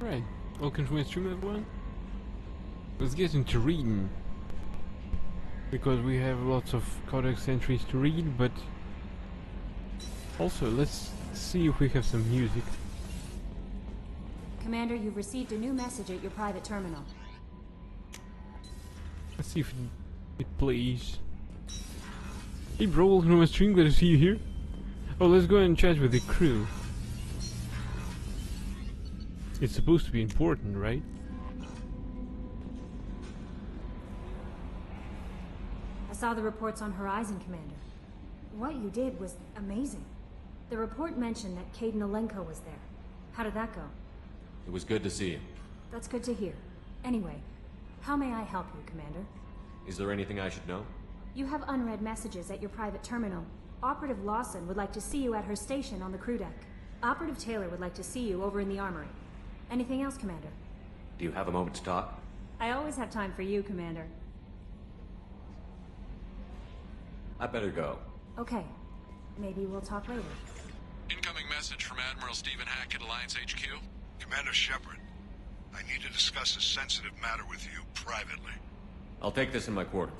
Right, welcome to my stream everyone. Let's get into reading. Because we have lots of codex entries to read, but also let's see if we have some music. Commander, you've received a new message at your private terminal. Let's see if it plays. Hey bro, welcome to my stream, glad to see you here. Oh, let's go and chat with the crew. It's supposed to be important, right? I saw the reports on Horizon, Commander. What you did was amazing. The report mentioned that Kaidan Alenko was there. How did that go? It was good to see you. That's good to hear. Anyway, how may I help you, Commander? Is there anything I should know? You have unread messages at your private terminal. Operative Lawson would like to see you at her station on the crew deck. Operative Taylor would like to see you over in the armory. Anything else, Commander? Do you have a moment to talk? I always have time for you, Commander. I better go. Okay. Maybe we'll talk later. Incoming message from Admiral Stephen Hackett, Alliance HQ. Commander Shepard, I need to discuss a sensitive matter with you privately. I'll take this in my quarters.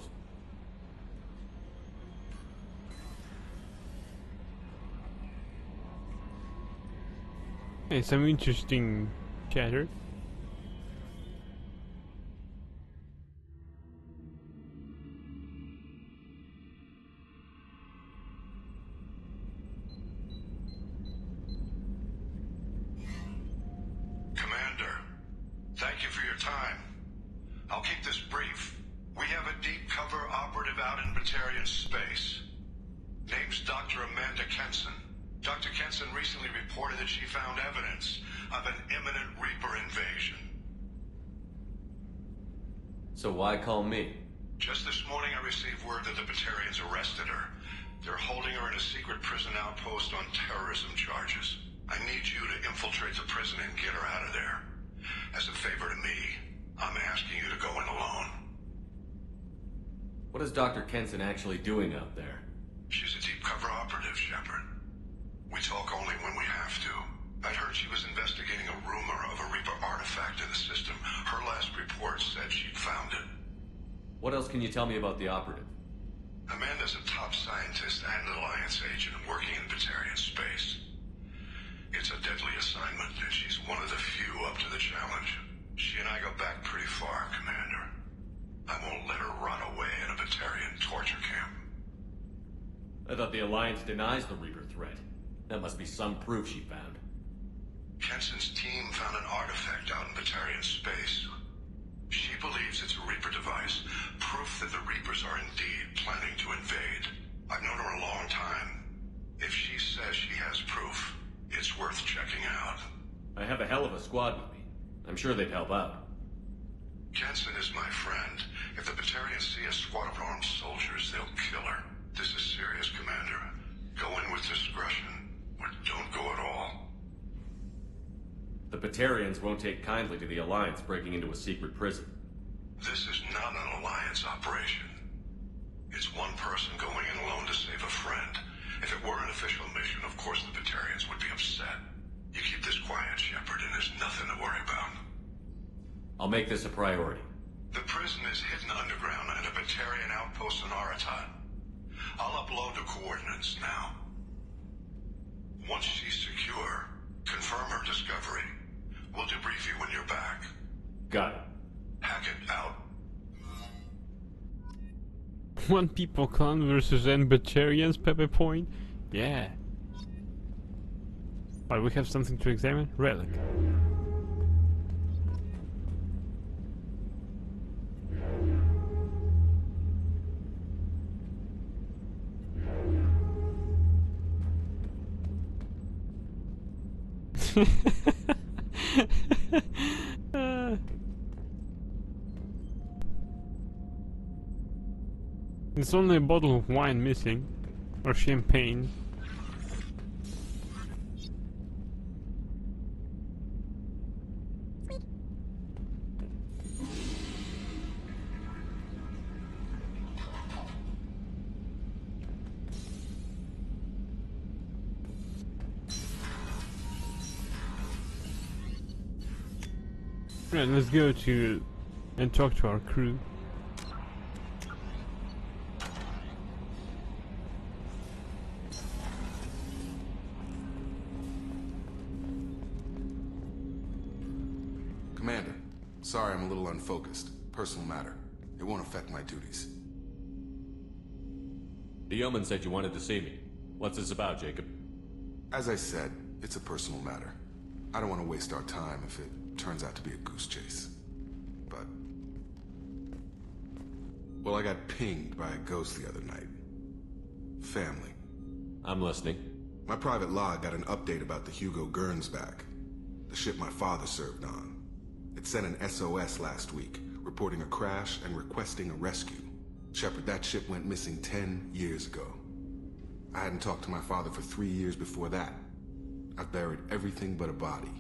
Hey, some interesting chatter. Commander, thank you for your time. I'll keep this brief. We have a deep cover operative out in Batarian space. Name's Dr. Amanda Kenson. Dr. Kenson recently reported that she found evidence of an imminent Reaper invasion. So why call me? Just this morning I received word that the Batarians arrested her. They're holding her in a secret prison outpost on terrorism charges. I need you to infiltrate the prison and get her out of there. As a favor to me, I'm asking you to go in alone. What is Dr. Kenson actually doing out there? She's a deep cover operative, Shepard. We talk only when we have to. I'd heard she was investigating a rumor of a Reaper artifact in the system. Her last report said she'd found it. What else can you tell me about the operative? Amanda's a top scientist and Alliance agent working in Batarian space. It's a deadly assignment, and she's one of the few up to the challenge. She and I go back pretty far, Commander. I won't let her run away in a Batarian torture camp. I thought the Alliance denies the Reaper threat. That must be some proof she found. Kenson's team found an artifact out in Batarian space. She believes it's a Reaper device, proof that the Reapers are indeed planning to invade. I've known her a long time. If she says she has proof, it's worth checking out. I have a hell of a squad with me. I'm sure they'd help out. Kenson is my friend. If the Batarians see a squad of armed soldiers, they'll kill her. This is serious, Commander. Go in with discretion, or don't go at all. The Batarians won't take kindly to the Alliance breaking into a secret prison. This is not an Alliance operation. It's one person going in alone to save a friend. If it were an official mission, of course the Batarians would be upset. You keep this quiet, Shepard, and there's nothing to worry about. I'll make this a priority. The prison is hidden underground at a Batarian outpost in Aratat. I'll upload the coordinates now. Once she's secure, confirm her discovery. We'll debrief you when you're back. Got it. Hackett out. One people clan versus N Batarians, Pepe Point. Yeah. But we have something to examine? Relic. It's only a bottle of wine missing, or champagne. Right, let's go to and talk to our crew. Commander, sorry I'm a little unfocused. Personal matter. It won't affect my duties. The Yeoman said you wanted to see me. What's this about, Jacob? As I said, it's a personal matter. I don't want to waste our time if it turns out to be a goose chase. But... well, I got pinged by a ghost the other night. Family. I'm listening. My private log got an update about the Hugo Gernsback, the ship my father served on. It sent an SOS last week, reporting a crash and requesting a rescue. Shepard, that ship went missing 10 years ago. I hadn't talked to my father for 3 years before that. I've buried everything but a body.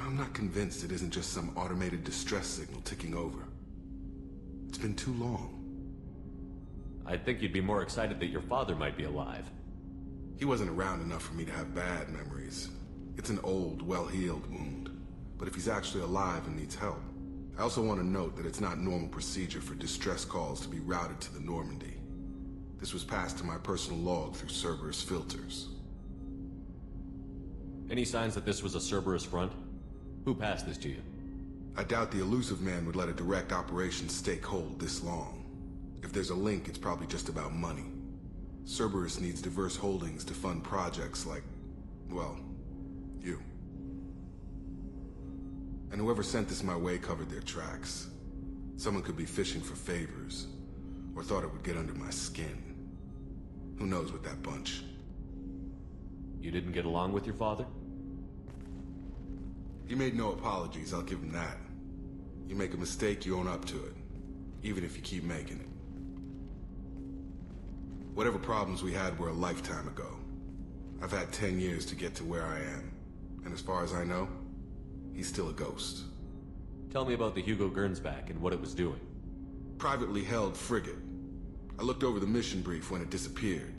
I'm not convinced it isn't just some automated distress signal ticking over. It's been too long. I'd think you'd be more excited that your father might be alive. He wasn't around enough for me to have bad memories. It's an old, well-healed wound. But if he's actually alive and needs help, I also want to note that it's not normal procedure for distress calls to be routed to the Normandy. This was passed to my personal log through Cerberus filters. Any signs that this was a Cerberus front? Who passed this to you? I doubt the Elusive Man would let a direct operation stake hold this long. If there's a link, it's probably just about money. Cerberus needs diverse holdings to fund projects like, well, you. And whoever sent this my way covered their tracks. Someone could be fishing for favors, or thought it would get under my skin. Who knows with that bunch? You didn't get along with your father? He made no apologies, I'll give him that. You make a mistake, you own up to it. Even if you keep making it. Whatever problems we had were a lifetime ago. I've had 10 years to get to where I am. And as far as I know, he's still a ghost. Tell me about the Hugo Gernsback and what it was doing. Privately held frigate. I looked over the mission brief when it disappeared.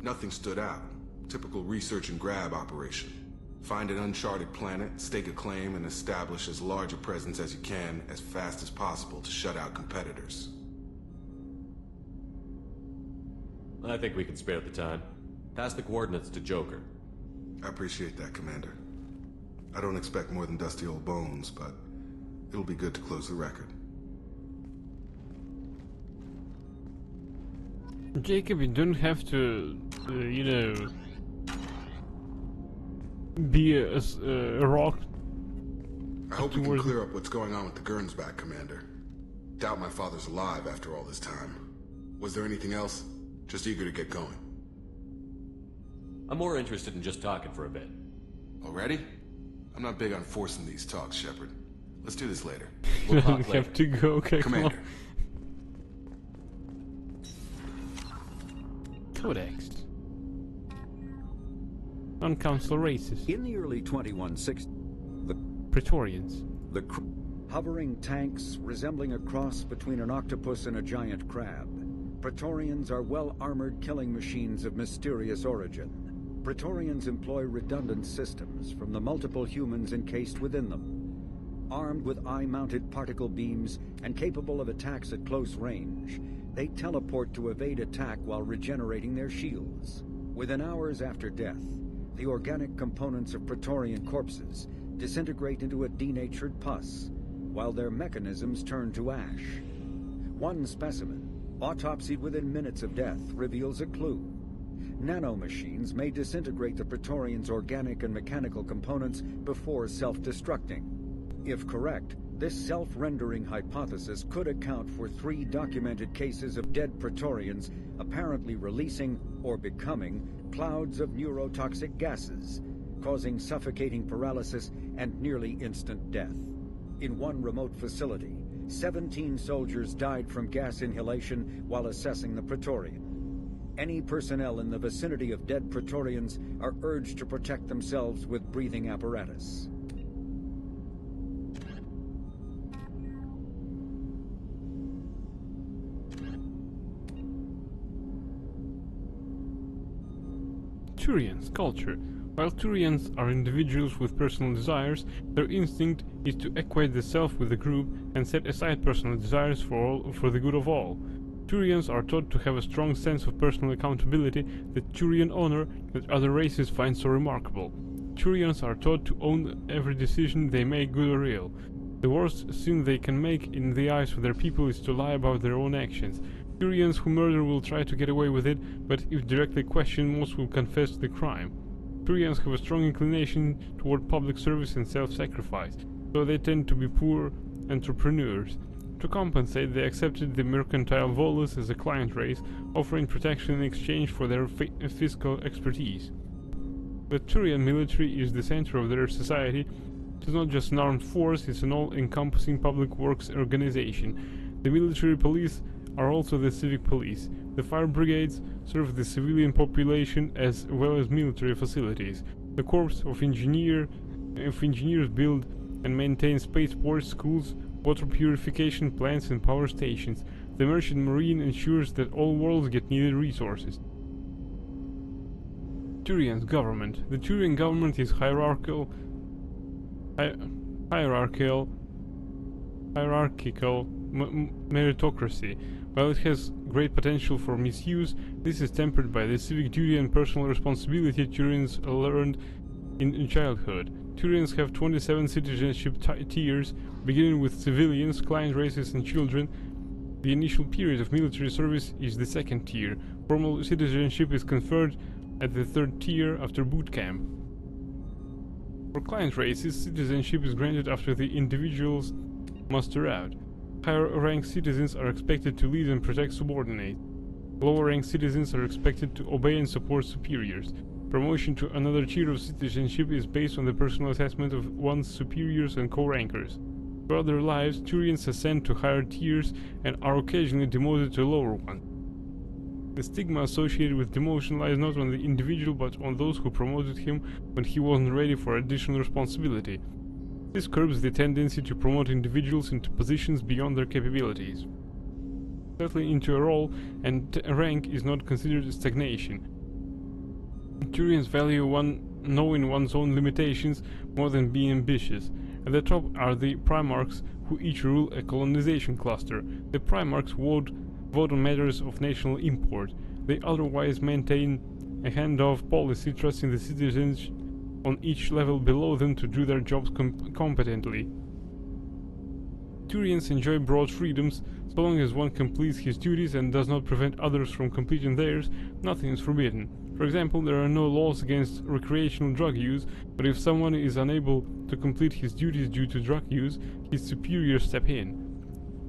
Nothing stood out. Typical research and grab operation. Find an uncharted planet, stake a claim, and establish as large a presence as you can as fast as possible to shut out competitors. I think we can spare the time. Pass the coordinates to Joker. I appreciate that, Commander. I don't expect more than dusty old bones, but it'll be good to close the record. Jacob, you don't have to, you know, be a rock. I hope we can towards- clear up what's going on with the Gernsback, Commander. Doubt my father's alive after all this time. Was there anything else? Just eager to get going. I'm more interested in just talking for a bit. Already? I'm not big on forcing these talks, Shepard. Let's do this later. We'll talk Have later. to go, okay, come on. Commander, Codex. Non-council races. In the early 2160s, Praetorians. the hovering tanks resembling a cross between an octopus and a giant crab. Praetorians are well-armored killing machines of mysterious origin. Praetorians employ redundant systems from the multiple humans encased within them. Armed with eye-mounted particle beams and capable of attacks at close range, they teleport to evade attack while regenerating their shields. Within hours after death, the organic components of Praetorian corpses disintegrate into a denatured pus, while their mechanisms turn to ash. One specimen, autopsied within minutes of death, reveals a clue. Nanomachines may disintegrate the Praetorians' organic and mechanical components before self-destructing. If correct, this self-rendering hypothesis could account for 3 documented cases of dead Praetorians apparently releasing or becoming clouds of neurotoxic gases, causing suffocating paralysis and nearly instant death. In one remote facility, 17 soldiers died from gas inhalation while assessing the Praetorian. Any personnel in the vicinity of dead Praetorians are urged to protect themselves with breathing apparatus. Turians culture. While Turians are individuals with personal desires, their instinct is to equate the self with the group and set aside personal desires for the good of all. Turians are taught to have a strong sense of personal accountability, the Turian honor that other races find so remarkable. Turians are taught to own every decision they make, good or ill. The worst sin they can make in the eyes of their people is to lie about their own actions. Turians who murder will try to get away with it, but if directly questioned, most will confess the crime. Turians have a strong inclination toward public service and self-sacrifice, so they tend to be poor entrepreneurs. To compensate, they accepted the mercantile Volus as a client race, offering protection in exchange for their fiscal expertise. The Turian military is the center of their society. It is not just an armed force, it's an all-encompassing public works organization. The military police are also the civic police. The fire brigades serve the civilian population as well as military facilities. The Corps of Engineers build and maintain spaceports, schools, water purification plants and power stations. The Merchant Marine ensures that all worlds get needed resources. Turian's government. The Turian government is hierarchical meritocracy. While it has great potential for misuse, this is tempered by the civic duty and personal responsibility Turians learned in childhood. Turians have 27 citizenship tiers, beginning with civilians, client races and children. The initial period of military service is the second tier. Formal citizenship is conferred at the third tier after boot camp. For client races, citizenship is granted after the individuals muster out. Higher-ranked citizens are expected to lead and protect subordinates. Lower-ranked citizens are expected to obey and support superiors. Promotion to another tier of citizenship is based on the personal assessment of one's superiors and co-rankers. Throughout their lives, Turians ascend to higher tiers and are occasionally demoted to lower ones. The stigma associated with demotion lies not on the individual but on those who promoted him when he wasn't ready for additional responsibility. This curbs the tendency to promote individuals into positions beyond their capabilities. Settling into a role and rank is not considered stagnation. Turians value knowing one's own limitations more than being ambitious. At the top are the Primarchs, who each rule a colonization cluster. The Primarchs vote on matters of national import. They otherwise maintain a hands-off policy, trusting the citizens on each level below them to do their jobs competently. Turians enjoy broad freedoms. So long as one completes his duties and does not prevent others from completing theirs, nothing is forbidden. For example, there are no laws against recreational drug use, but if someone is unable to complete his duties due to drug use, his superiors step in.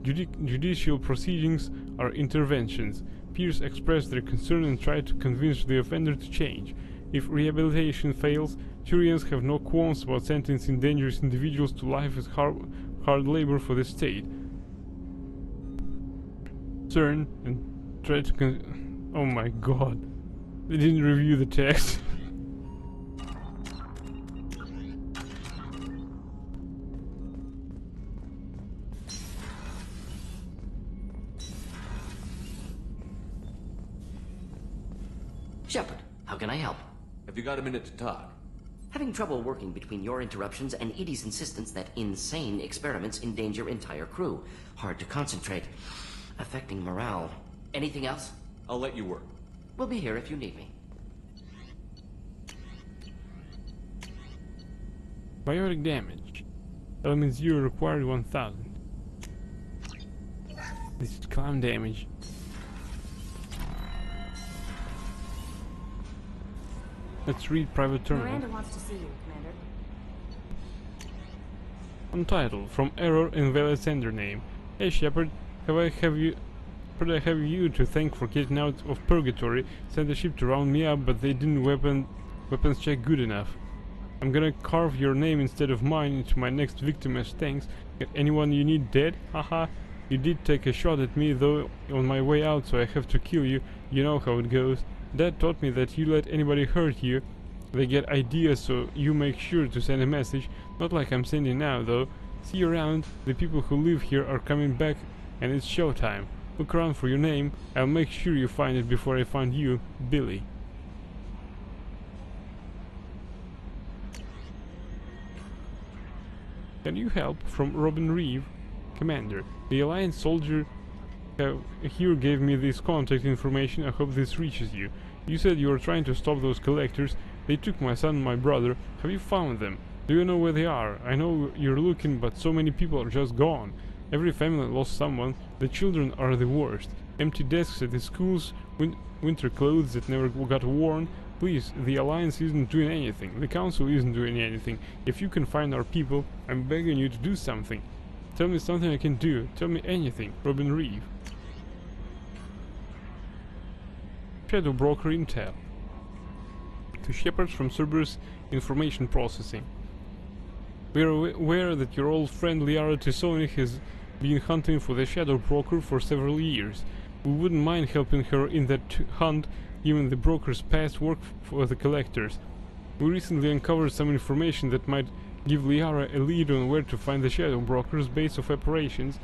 Judicial proceedings are interventions. Peers express their concern and try to convince the offender to change. If rehabilitation fails, Turians have no qualms about sentencing dangerous individuals to life as hard labor for the state. Turn and try to oh my god. They didn't review the text. Shepard, how can I help? Have you got a minute to talk? Having trouble working between your interruptions and Edie's insistence that insane experiments endanger entire crew. Hard to concentrate. Affecting morale. Anything else? I'll let you work. We'll be here if you need me. Biotic damage. Element 0 required 1000. This is clown damage. Let's read private terminal. Miranda wants to see you, Commander. Untitled, from error invalid sender name. Hey Shepard, could I have you to thank for getting out of purgatory? Sent a ship to round me up, but they didn't weapons check good enough. I'm gonna carve your name instead of mine into my next victim as thanks. Get anyone you need dead? Haha. You did take a shot at me though on my way out, so I have to kill you. You know how it goes. Dad taught me that you let anybody hurt you, they get ideas, so you make sure to send a message. Not like I'm sending now though. See you around. The people who live here are coming back and it's showtime. Look around for your name. I'll make sure you find it before I find you, Billy. Can you help? From Robin Reeve, Commander. The Alliance soldier here gave me this contact information. I hope this reaches you. You said you were trying to stop those collectors. They took my son and my brother. Have you found them? Do you know where they are? I know you're looking, but so many people are just gone. Every family lost someone. The children are the worst. Empty desks at the schools, winter clothes that never got worn. Please, the Alliance isn't doing anything. The Council isn't doing anything. If you can find our people, I'm begging you to do something. Tell me something I can do. Tell me anything. Robin Reeve. Shadow Broker Intel. To Shepard from Cerberus Information Processing. We are aware that your old friend Liara T'Soni has been hunting for the Shadow Broker for several years. We wouldn't mind helping her in that hunt, given the broker's past work for the collectors. We recently uncovered some information that might give Liara a lead on where to find the Shadow Broker's base of operations,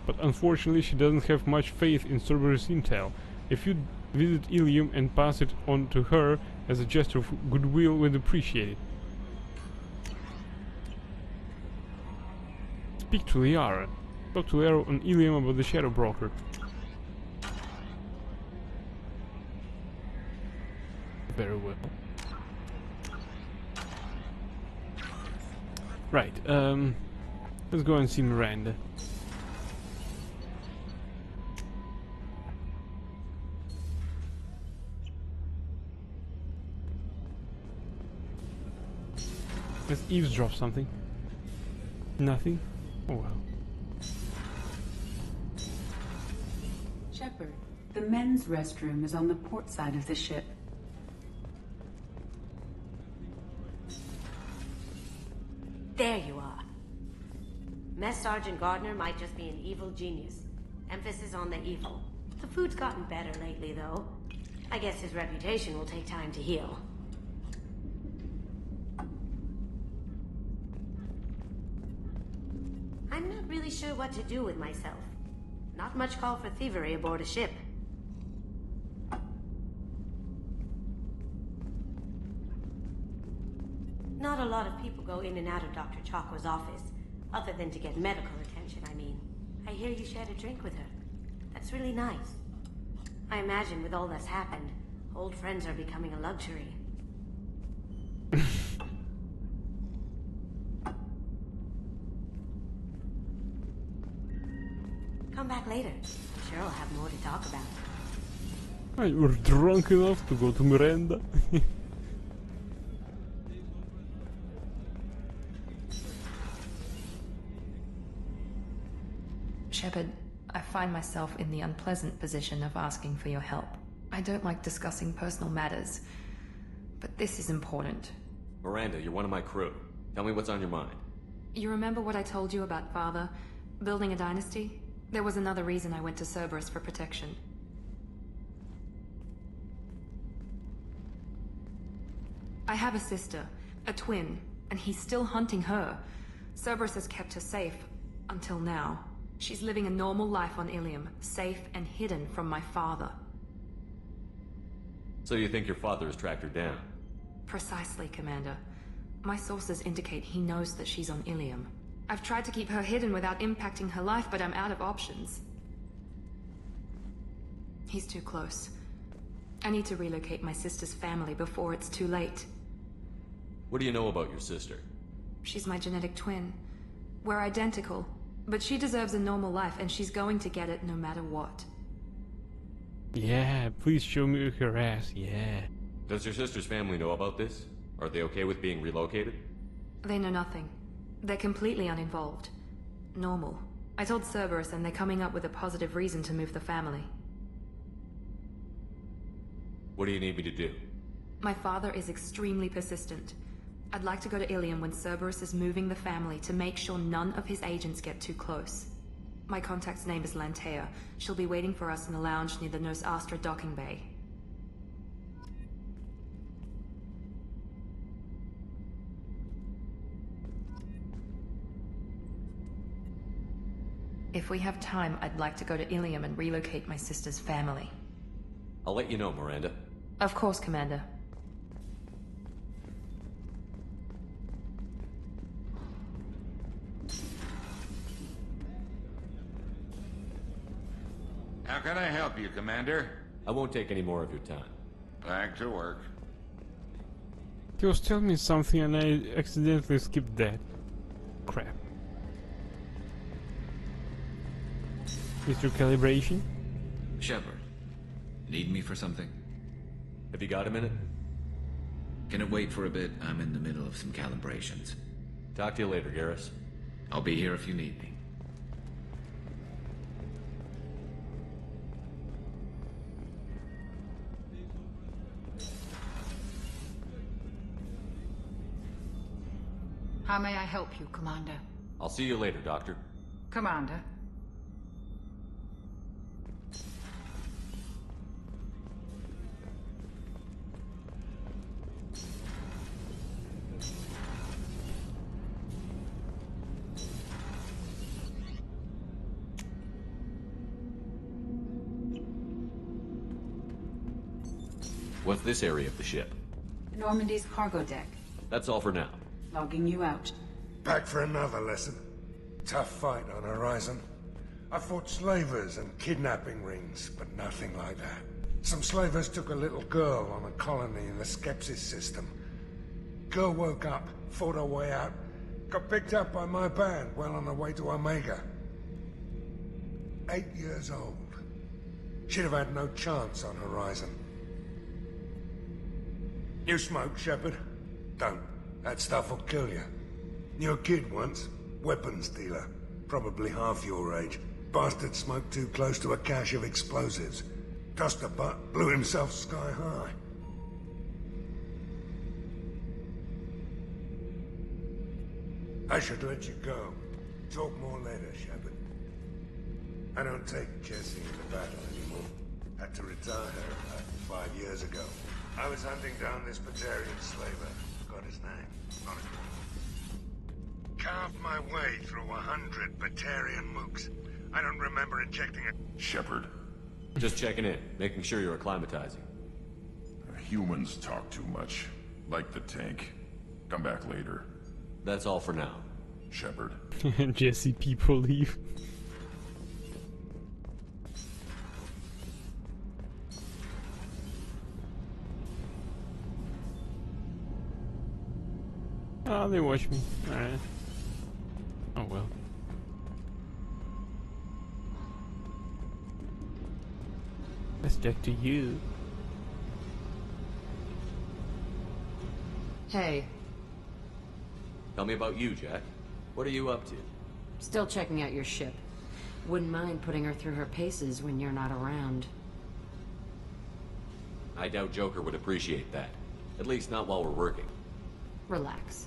but unfortunately she doesn't have much faith in Cerberus Intel. If you'd visit Ilium and pass it on to her as a gesture of goodwill, we'd appreciate it. Speak to Liara. Talk to Liara on Ilium about the Shadow Broker. Very well. Right, let's go and see Miranda. Let's eavesdrop something. Nothing? Oh well. Shepard, the men's restroom is on the port side of the ship. There you are. Mess Sergeant Gardner might just be an evil genius. Emphasis on the evil. The food's gotten better lately, though. I guess his reputation will take time to heal. I'm not really sure what to do with myself. Not much call for thievery aboard a ship. Not a lot of people go in and out of Dr. Chakwa's office, other than to get medical attention, I mean. I hear you shared a drink with her. That's really nice. I imagine with all that's happened, old friends are becoming a luxury. Come back later. I'm sure I'll have more to talk about. We're drunk enough to go to Miranda. Shepard, I find myself in the unpleasant position of asking for your help. I don't like discussing personal matters, but this is important. Miranda, you're one of my crew. Tell me what's on your mind. You remember what I told you about Father? Building a dynasty? There was another reason I went to Cerberus for protection. I have a sister, a twin, and he's still hunting her. Cerberus has kept her safe, until now. She's living a normal life on Ilium, safe and hidden from my father. So you think your father has tracked her down? Precisely, Commander. My sources indicate he knows that she's on Ilium. I've tried to keep her hidden without impacting her life, but I'm out of options. He's too close. I need to relocate my sister's family before it's too late. What do you know about your sister? She's my genetic twin. We're identical, but she deserves a normal life, and she's going to get it no matter what. Yeah, please show me her ass, yeah. Does your sister's family know about this? Are they okay with being relocated? They know nothing. They're completely uninvolved. Normal. I told Cerberus, and they're coming up with a positive reason to move the family. What do you need me to do? My father is extremely persistent. I'd like to go to Ilium when Cerberus is moving the family to make sure none of his agents get too close. My contact's name is Lantea. She'll be waiting for us in the lounge near the Nos Astra docking bay. If we have time, I'd like to go to Ilium and relocate my sister's family. I'll let you know, Miranda. Of course, Commander. How can I help you, Commander? I won't take any more of your time. Back to work. He was telling me something and I accidentally skipped that. Crap. Is your calibration? Shepard, need me for something? Have you got a minute? Can it wait for a bit? I'm in the middle of some calibrations. Talk to you later, Garrus. I'll be here if you need me. How may I help you, Commander? I'll see you later, Doctor. Commander? What's this area of the ship? Normandy's cargo deck. That's all for now. Logging you out. Back for another lesson. Tough fight on Horizon. I fought slavers and kidnapping rings, but nothing like that. Some slavers took a little girl on a colony in the Skepsis system. Girl woke up, fought her way out, got picked up by my band well on her way to Omega. 8 years old. She'd have had no chance on Horizon. You smoke, Shepard? Don't. That stuff will kill you. Knew a kid once. Weapons dealer. Probably half your age. Bastard smoked too close to a cache of explosives. Tossed a butt, blew himself sky high. I should let you go. Talk more later, Shepard. I don't take Jessie into battle anymore. Had to retire her about 5 years ago. I was hunting down this Batarian slaver. Got his name. Not a... Carved my way through 100 Batarian mooks. I don't remember injecting a... Shepard. Just checking in, making sure you're acclimatizing. Humans talk too much. Like the tank. Come back later. That's all for now. Shepard. Jesse, people leave. Oh, they watch me. Alright. Oh well. I Let's talk to you. Hey. Tell me about you, Jack. What are you up to? Still checking out your ship. Wouldn't mind putting her through her paces when you're not around. I doubt Joker would appreciate that. At least not while we're working. Relax.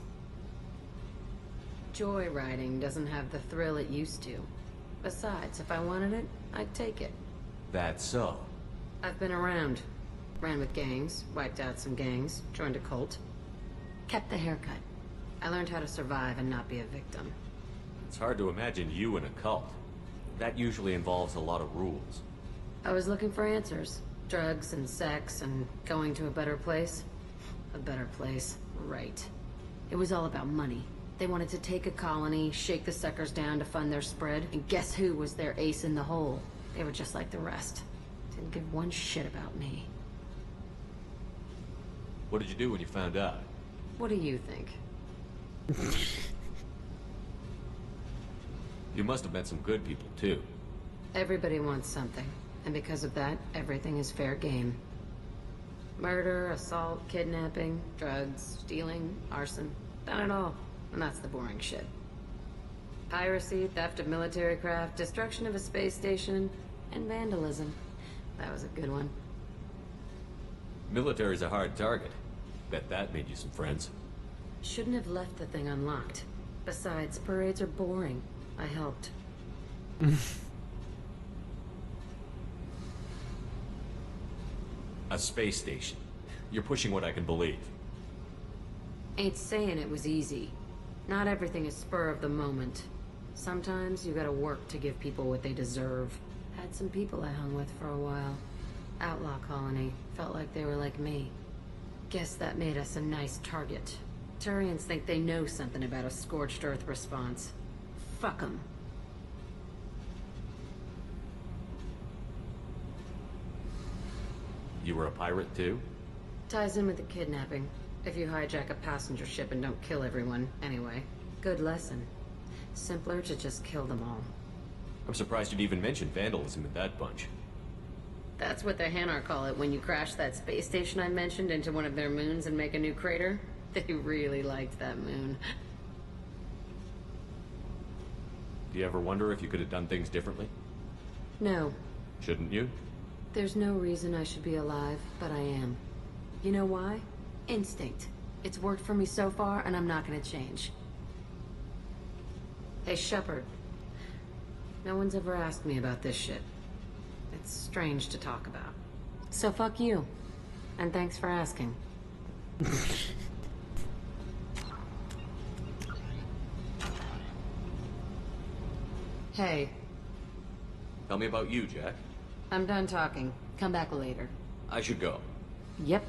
Joyriding doesn't have the thrill it used to. Besides, if I wanted it, I'd take it. That's so. I've been around. Ran with gangs, wiped out some gangs, joined a cult. Kept the haircut. I learned how to survive and not be a victim. It's hard to imagine you in a cult. That usually involves a lot of rules. I was looking for answers. Drugs and sex and going to a better place. A better place, right. It was all about money. They wanted to take a colony, shake the suckers down to fund their spread, and guess who was their ace in the hole? They were just like the rest. Didn't give one shit about me. What did you do when you found out? What do you think? You must have met some good people, too. Everybody wants something, and because of that, everything is fair game. Murder, assault, kidnapping, drugs, stealing, arson. Done it all. And that's the boring shit. Piracy, theft of military craft, destruction of a space station, and vandalism. That was a good one. Military's a hard target. Bet that made you some friends. Shouldn't have left the thing unlocked. Besides, parades are boring. I helped. A space station. You're pushing what I can believe. Ain't saying it was easy. Not everything is spur of the moment. Sometimes you gotta work to give people what they deserve. Had some people I hung with for a while. Outlaw colony. Felt like they were like me. Guess that made us a nice target. Turians think they know something about a scorched earth response. Fuck 'em. You were a pirate, too? Ties in with the kidnapping. If you hijack a passenger ship and don't kill everyone, anyway. Good lesson. Simpler to just kill them all. I'm surprised you'd even mention vandalism in that bunch. That's what the Hanar call it when you crash that space station I mentioned into one of their moons and make a new crater. They really liked that moon. Do you ever wonder if you could have done things differently? No. Shouldn't you? There's no reason I should be alive, but I am. You know why? Instinct. It's worked for me so far, and I'm not gonna change. Hey, Shepard. No one's ever asked me about this shit. It's strange to talk about. So fuck you. And thanks for asking. Hey. Tell me about you, Jack. I'm done talking. Come back later. I should go. Yep.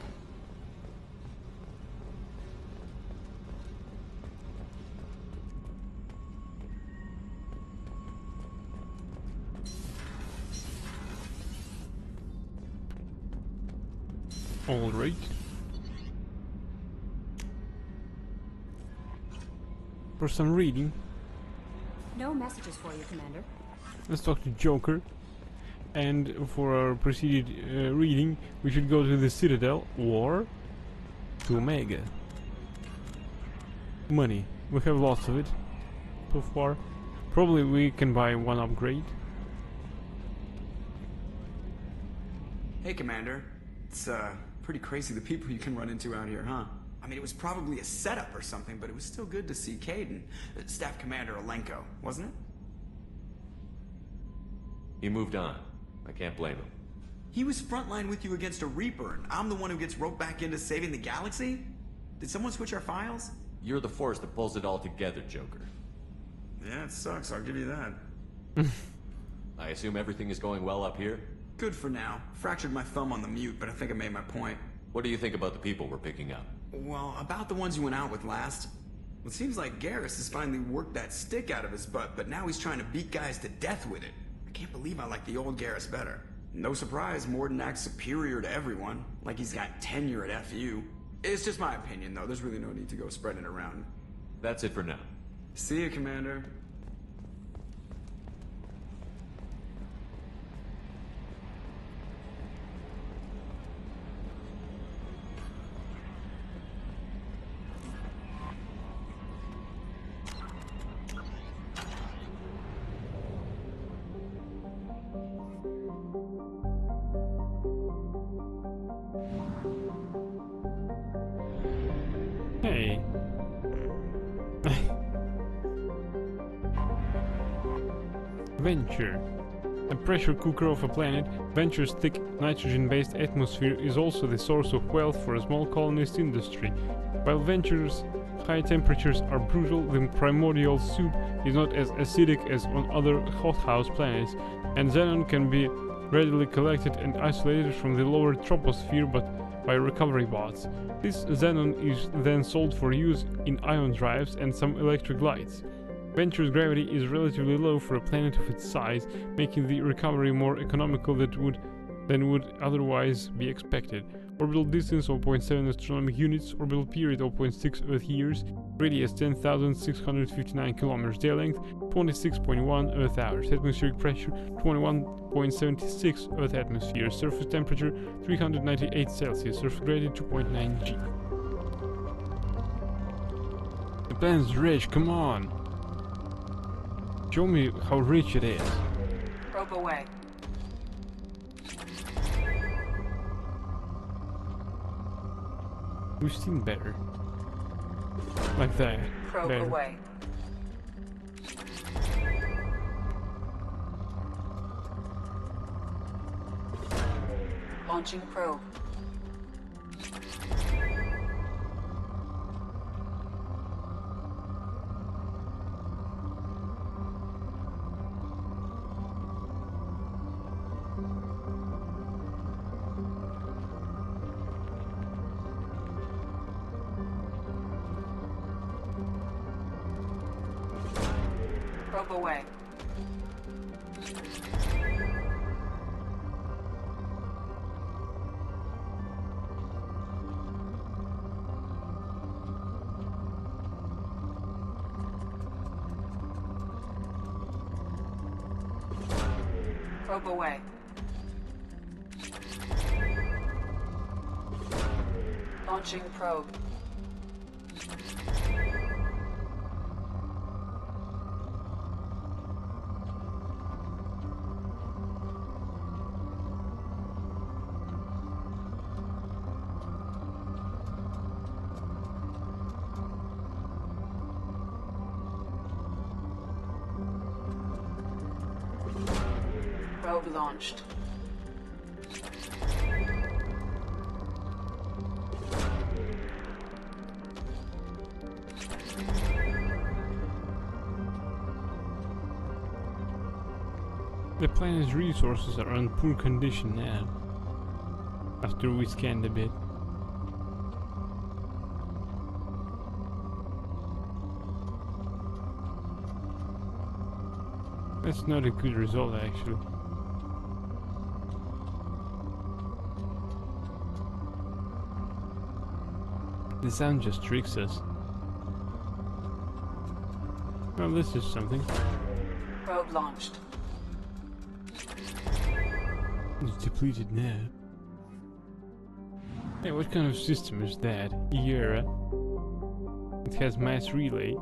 All right. For some reading. No messages for you, Commander. Let's talk to Joker. And for our preceded reading, we should go to the Citadel or to Omega. Money. We have lots of it so far. Probably we can buy one upgrade. Hey, Commander. It's pretty crazy the people you can run into out here, huh? I mean, it was probably a setup or something, but it was still good to see Kaidan, Staff Commander Alenko, wasn't it? He moved on. I can't blame him. He was frontline with you against a Reaper, and I'm the one who gets roped back into saving the galaxy? Did someone switch our files? You're the force that pulls it all together, Joker. Yeah, it sucks, I'll give you that. I assume everything is going well up here? Good for now. Fractured my thumb on the mute, but I think I made my point. What do you think about the people we're picking up? Well, about the ones you went out with last. It seems like Garrus has finally worked that stick out of his butt, but now he's trying to beat guys to death with it. I can't believe I like the old Garrus better. No surprise, Mordin acts superior to everyone, like he's got tenure at FU. It's just my opinion, though. There's really no need to go spreading it around. That's it for now. See you, Commander. Hey. Venture. A pressure cooker of a planet, Venture's thick nitrogen-based atmosphere is also the source of wealth for a small colonist industry. While Venture's high temperatures are brutal, the primordial soup is not as acidic as on other hothouse planets, and xenon can be readily collected and isolated from the lower troposphere by recovery bots. This xenon is then sold for use in ion drives and some electric lights. Venture's gravity is relatively low for a planet of its size, making the recovery more economical than would otherwise be expected. Orbital distance of 0.7 astronomical units, orbital period of 0.6 Earth years, radius 10,659 kilometers, day length 26.1 Earth hours, atmospheric pressure 21.76 Earth atmosphere, surface temperature 398 Celsius, surface gradient 2.9 G. The planet's rich, come on! Show me how rich it is. Probe away. We've seen better. Like that. Probe better. away. Launching probe. Probe away. Probe away. Launching probe. Probe launched. The planet's resources are in poor condition now, after we scanned a bit. That's not a good result, actually. The sound just tricks us. Well, this is something. Probe launched. It's depleted now. Hey, what kind of system is that? Era. It has mass relay.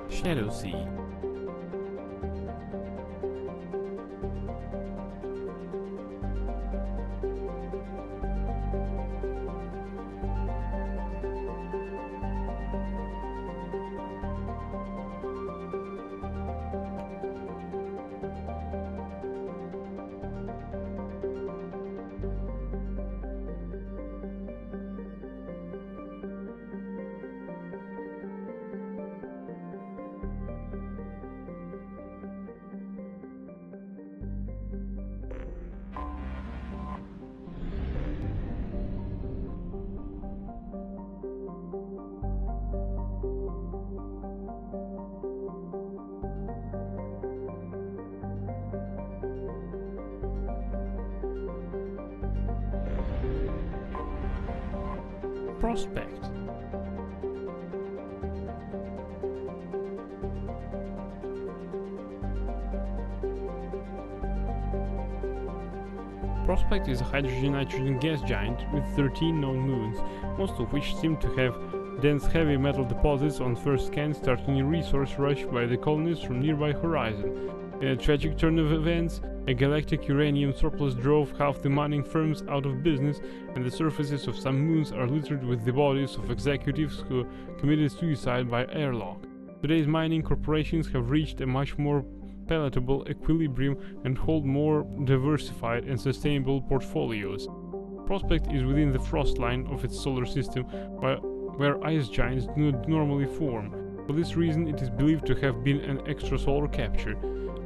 Shadow Sea. Prospect. Prospect is a hydrogen-nitrogen gas giant with 13 known moons, most of which seem to have dense heavy metal deposits on first scan start a new resource rush by the colonists from nearby horizon. In a tragic turn of events, a galactic uranium surplus drove half the mining firms out of business, and the surfaces of some moons are littered with the bodies of executives who committed suicide by airlock. Today's mining corporations have reached a much more palatable equilibrium and hold more diversified and sustainable portfolios. Prospect is within the frost line of its solar system, where ice giants do not normally form. For this reason, it is believed to have been an extrasolar capture.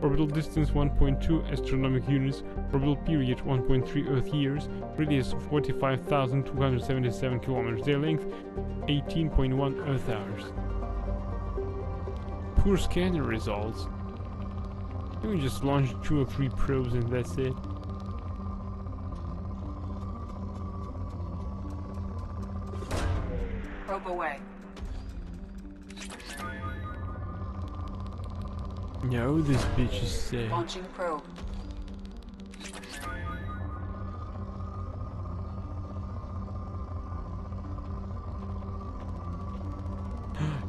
Orbital distance 1.2 astronomic units, orbital period 1.3 Earth years, radius of 45,277 kilometers, their length 18.1 Earth hours. Poor scanner results. Let me just launch 2 or 3 probes and that's it. Probe away. No, this bitch is sick. Launching probe.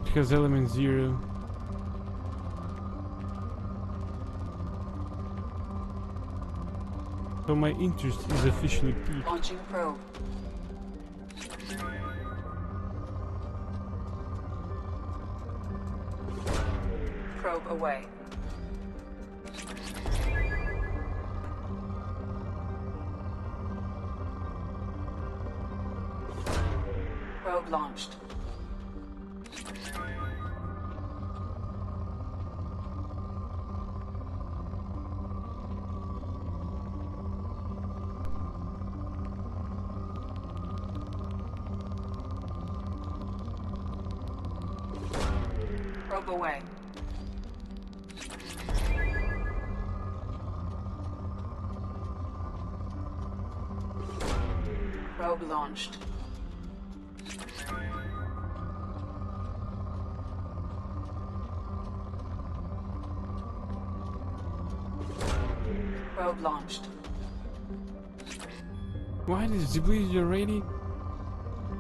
It has element 0. So my interest is officially peaked. Launching probe. Probe away. Probe launched. Probe away. Probe launched. Probe launched. Why is depleted already?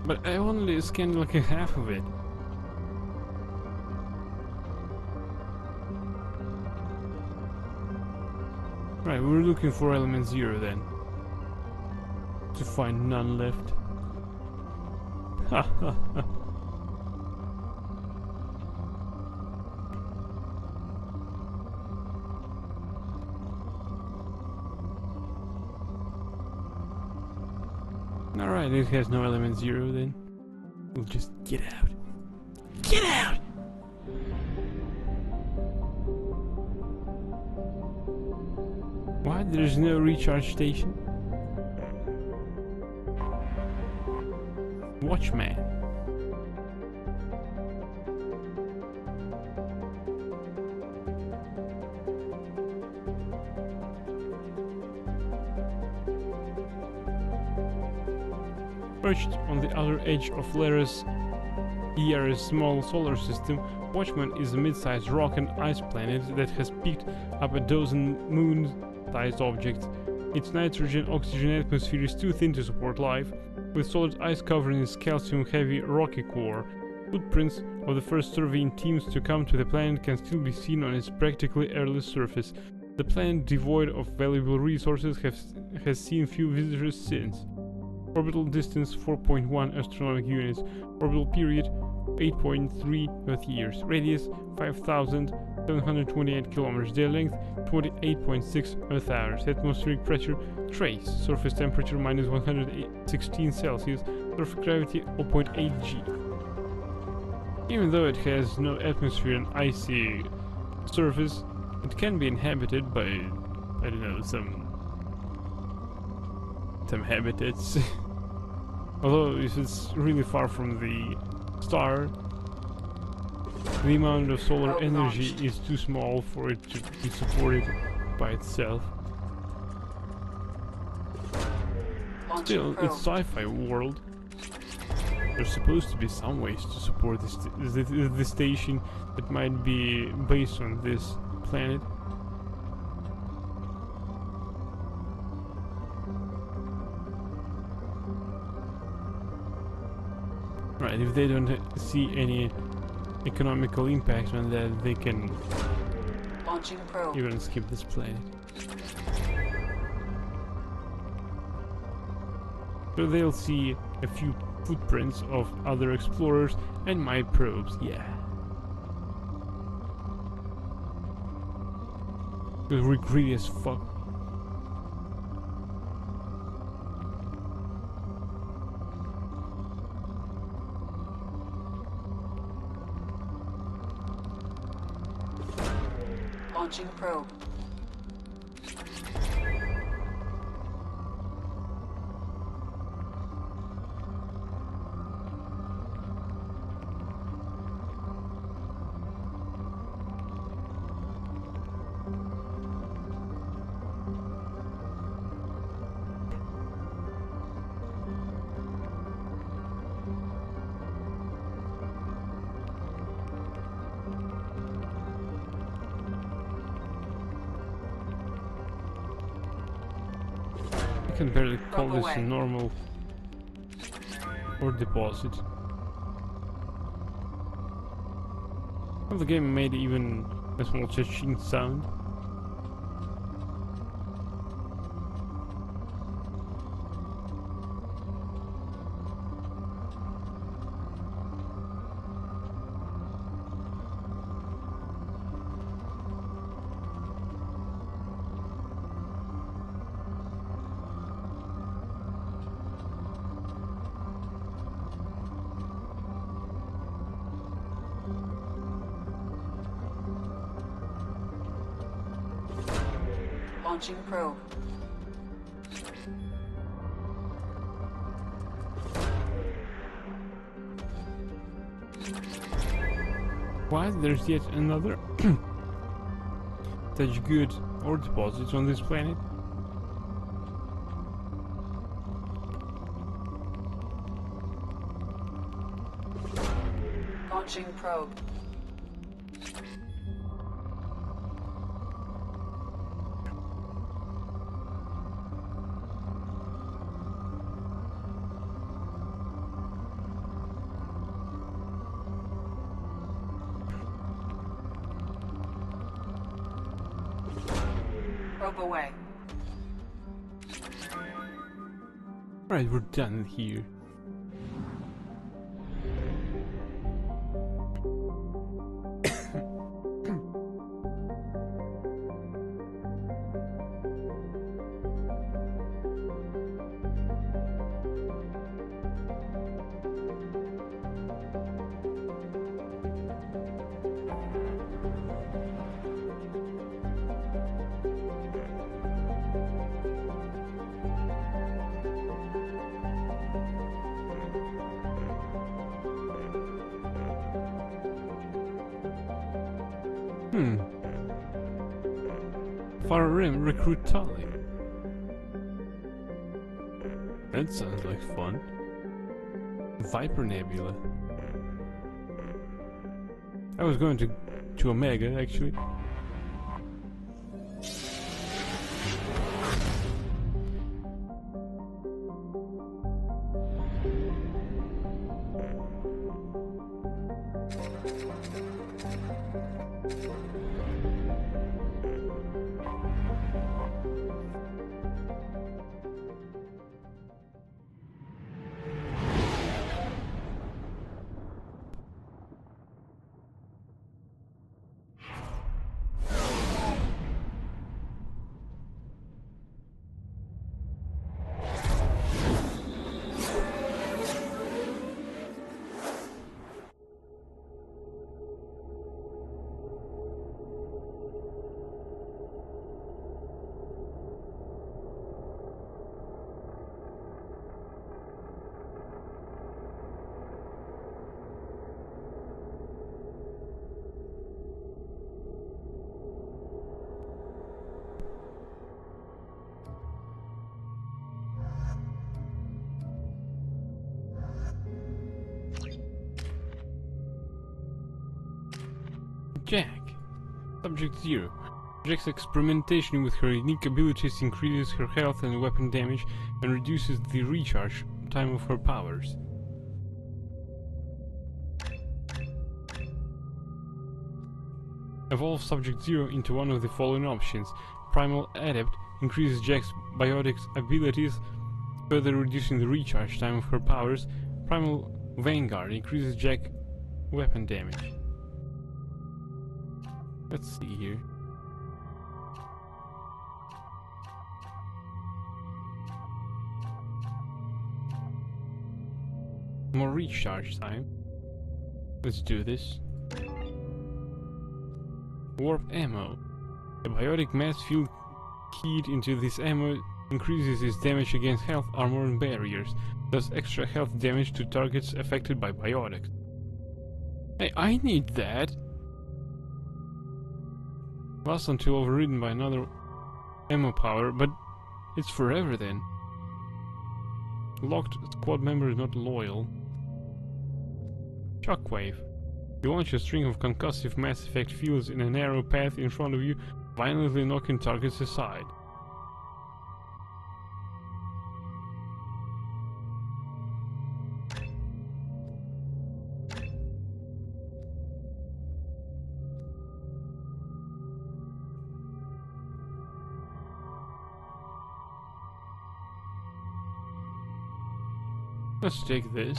But I only scanned like a half of it. Right, we're looking for element 0 then. To find none left. Ha ha ha. Alright, it has no element 0 then. We'll just get out. Get out! What? There's no recharge station? Watchman. Perched on the outer edge of Laris ER's small solar system, Watchman is a mid-sized rock and ice planet that has picked up a dozen moon-sized objects. Its nitrogen-oxygen atmosphere is too thin to support life, with solid ice covering its calcium-heavy rocky core. Footprints of the first surveying teams to come to the planet can still be seen on its practically airless surface. The planet, devoid of valuable resources, has seen few visitors since. Orbital distance 4.1 astronomic units, orbital period 8.3 Earth years, radius 5,728 kilometers, their length 28.6 Earth hours, atmospheric pressure trace, surface temperature minus 116 Celsius, surface gravity 0.8 G. Even though it has no atmosphere and icy surface, it can be inhabited by, I don't know, some habitats. Although if it's really far from the star, the amount of solar energy is too small for it to be supported by itself. Still, it's sci-fi world. There's supposed to be some ways to support the station that might be based on this planet. Right, if they don't see any economical impact on that, they can Launching probe. even skip this planet. So they'll see a few footprints of other explorers and my probes, yeah. Because we're greedy as fuck. Launching probe. I can barely call this a normal or deposit. Well, the game made even a small cha-ching sound. Launching probe. What? There's yet another such good ore deposits on this planet? Launching probe. Probe away. Right, we're done here. Far Rim Recruit Tali. That sounds like fun. Viper Nebula. I was going to Omega actually. Jack. Subject 0. Jack's experimentation with her unique abilities increases her health and weapon damage and reduces the recharge time of her powers. Evolve Subject 0 into one of the following options. Primal Adept increases Jack's biotics abilities, further reducing the recharge time of her powers. Primal Vanguard increases Jack weapon damage. Let's see here. More recharge time. Let's do this. Warp Ammo. The biotic mass field keyed into this ammo increases its damage against health, armor and barriers, thus extra health damage to targets affected by biotics. Hey, I need that! Lasts until overridden by another ammo power, but it's forever then. Locked squad member is not loyal. Shockwave. You launch a string of concussive Mass Effect fields in a narrow path in front of you, violently knocking targets aside. Let's take this.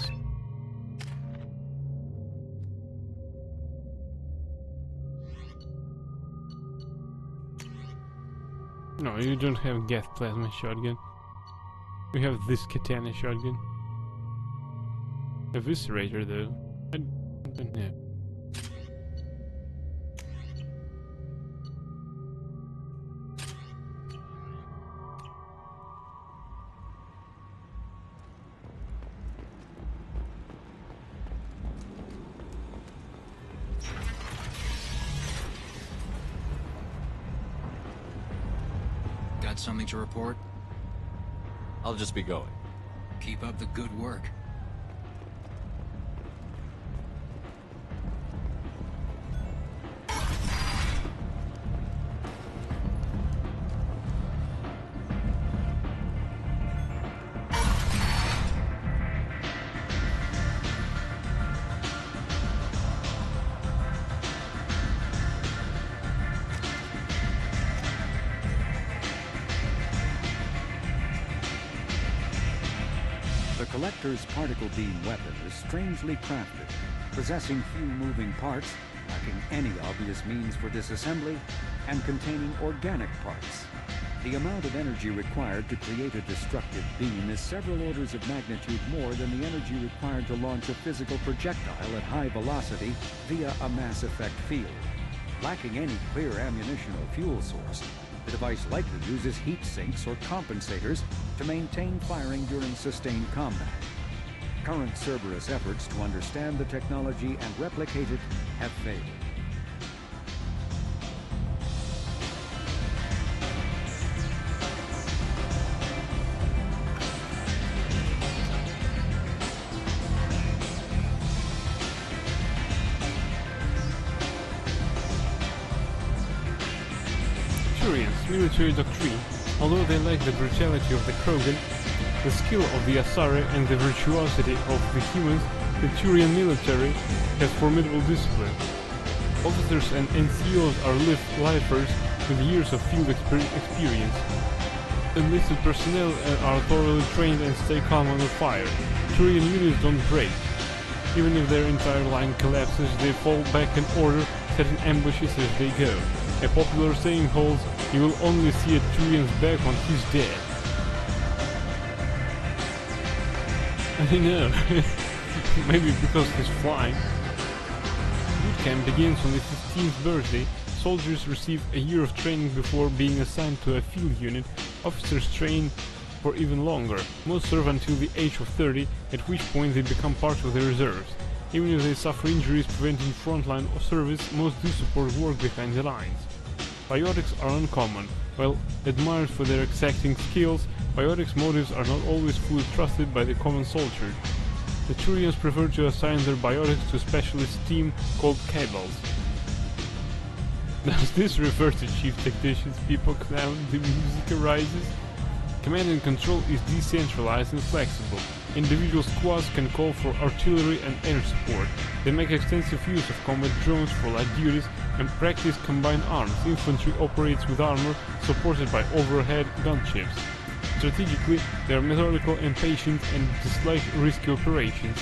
No, you don't have Geth Plasma Shotgun. We have this Katana Shotgun. Eviscerator though. I don't know. Got something to report? I'll just be going. Keep up the good work. The Collector's particle beam weapon is strangely crafted, possessing few moving parts, lacking any obvious means for disassembly, and containing organic parts. The amount of energy required to create a destructive beam is several orders of magnitude more than the energy required to launch a physical projectile at high velocity via a Mass Effect field. Lacking any clear ammunition or fuel source, the device likely uses heat sinks or compensators to maintain firing during sustained combat. Current Cerberus efforts to understand the technology and replicate it have failed. Turian's military doctrine. Although they lack the brutality of the Krogan, the skill of the Asari and the virtuosity of the humans, the Turian military has formidable discipline. Officers and NCOs are lifers with years of field experience. Enlisted personnel are thoroughly trained and stay calm under fire. Turian units don't break. Even if their entire line collapses, they fall back in order, setting ambushes as they go. A popular saying holds, you will only see a Turian's back when he's dead. I know, maybe because he's flying. Boot camp begins on the 15th birthday. Soldiers receive a year of training before being assigned to a field unit. Officers train for even longer. Most serve until the age of 30, at which point they become part of the reserves. Even if they suffer injuries preventing frontline service, most do support work behind the lines. Biotics are uncommon. While admired for their exacting skills, biotics motives are not always fully trusted by the common soldier. The Turians prefer to assign their biotics to a specialist team called Cabals. Does this refer to chief technicians, people clown, the music arises? Command and control is decentralized and flexible. Individual squads can call for artillery and air support. They make extensive use of combat drones for light duties and practice combined arms. Infantry operates with armor supported by overhead gunships. Strategically, they are methodical and patient and dislike risky operations.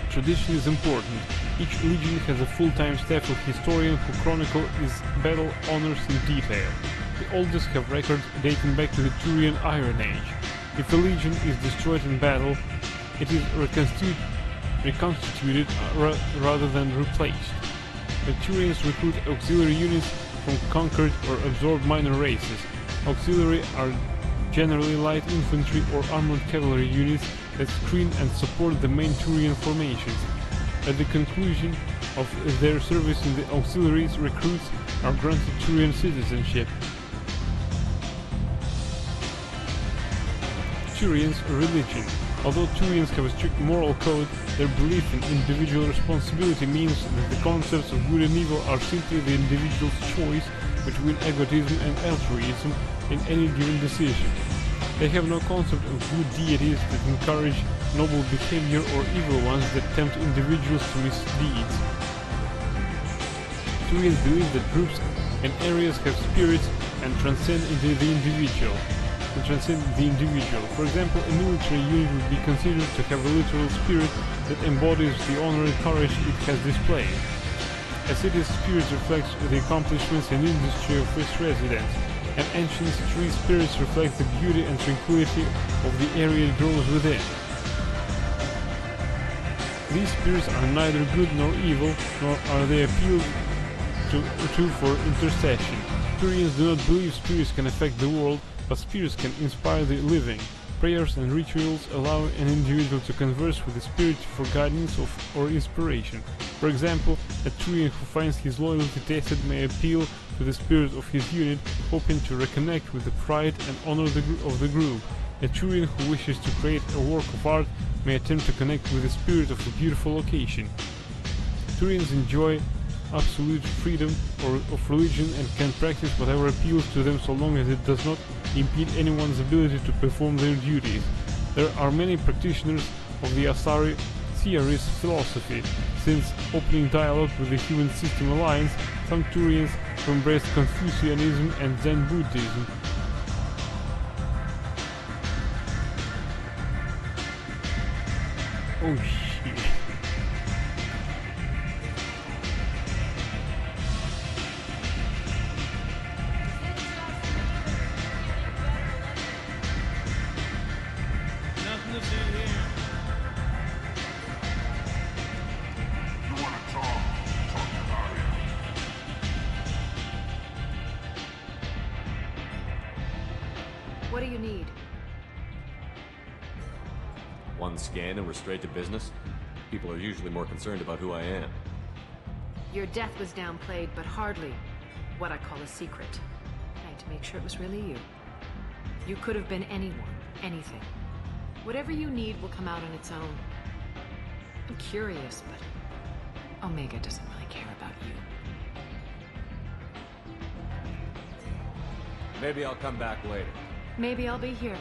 Tradition is important. Each legion has a full-time staff of historians who chronicle its battle honors in detail. The oldest have records dating back to the Turian Iron Age. If a legion is destroyed in battle, it is reconstituted rather than replaced. The Turians recruit auxiliary units from conquered or absorbed minor races. Auxiliary are generally light infantry or armored cavalry units that screen and support the main Turian formations. At the conclusion of their service in the auxiliaries, recruits are granted Turian citizenship. Turians' religion. Although Turians have a strict moral code, their belief in individual responsibility means that the concepts of good and evil are simply the individual's choice between egotism and altruism in any given decision. They have no concept of good deities that encourage noble behavior or evil ones that tempt individuals to misdeeds. Turians believe that groups and areas have spirits and transcend into the individual. For example, a military unit would be considered to have a literal spirit that embodies the honor and courage it has displayed. A city's spirit reflects the accomplishments and industry of its residents. An ancient tree spirits reflect the beauty and tranquility of the area it grows within. These spirits are neither good nor evil, nor are they appealed to for intercession. Turians do not believe spirits can affect the world, but spirits can inspire the living. Prayers and rituals allow an individual to converse with the spirit for guidance or inspiration. For example, a Turian who finds his loyalty tested may appeal to the spirit of his unit, hoping to reconnect with the pride and honor of the group. A Turian who wishes to create a work of art may attempt to connect with the spirit of a beautiful location. Turians enjoy absolute freedom of religion and can practice whatever appeals to them so long as it does not impede anyone's ability to perform their duties. There are many practitioners of the Asari Theorist philosophy. Since opening dialogue with the Human System Alliance, some Turians have embraced Confucianism and Zen Buddhism. Oh shit. What do you need? One scan and we're straight to business? People are usually more concerned about who I am. Your death was downplayed, but hardly what I call a secret. I had to make sure it was really you. You could have been anyone, anything. Whatever you need will come out on its own. I'm curious, but Omega doesn't really care about you. Maybe I'll come back later. Maybe I'll be here.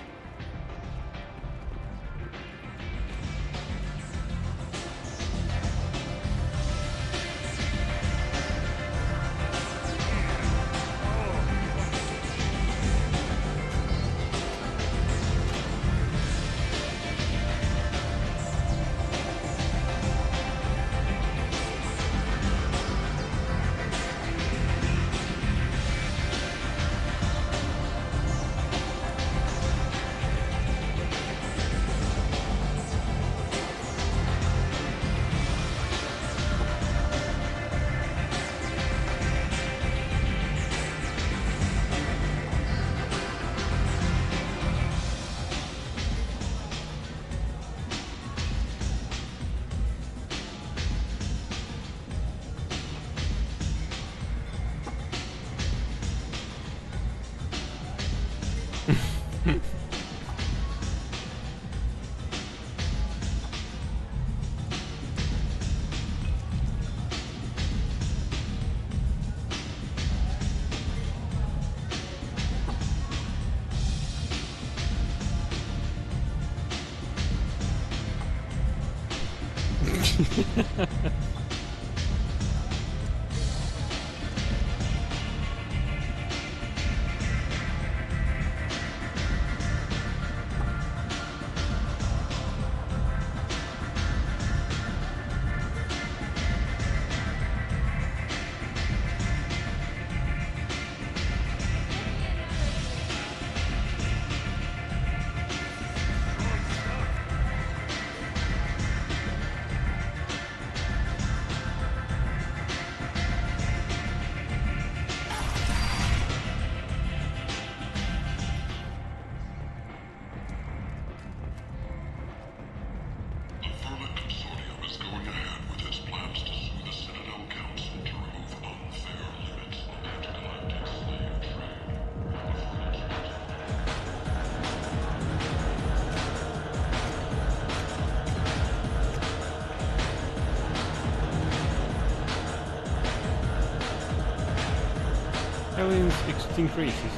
Aliens, extinct races.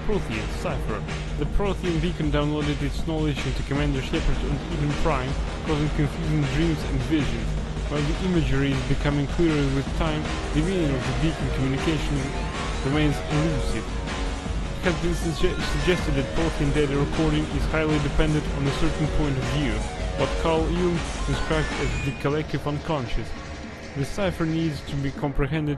Prothean, Cypher. The Prothean beacon downloaded its knowledge into Commander Shepard and Eden Prime, causing confusing dreams and visions. While the imagery is becoming clearer with time, the meaning of the beacon communication remains elusive. It has been suggested that Prothean data recording is highly dependent on a certain point of view, what Carl Jung described as the collective unconscious. The cipher needs to comprehend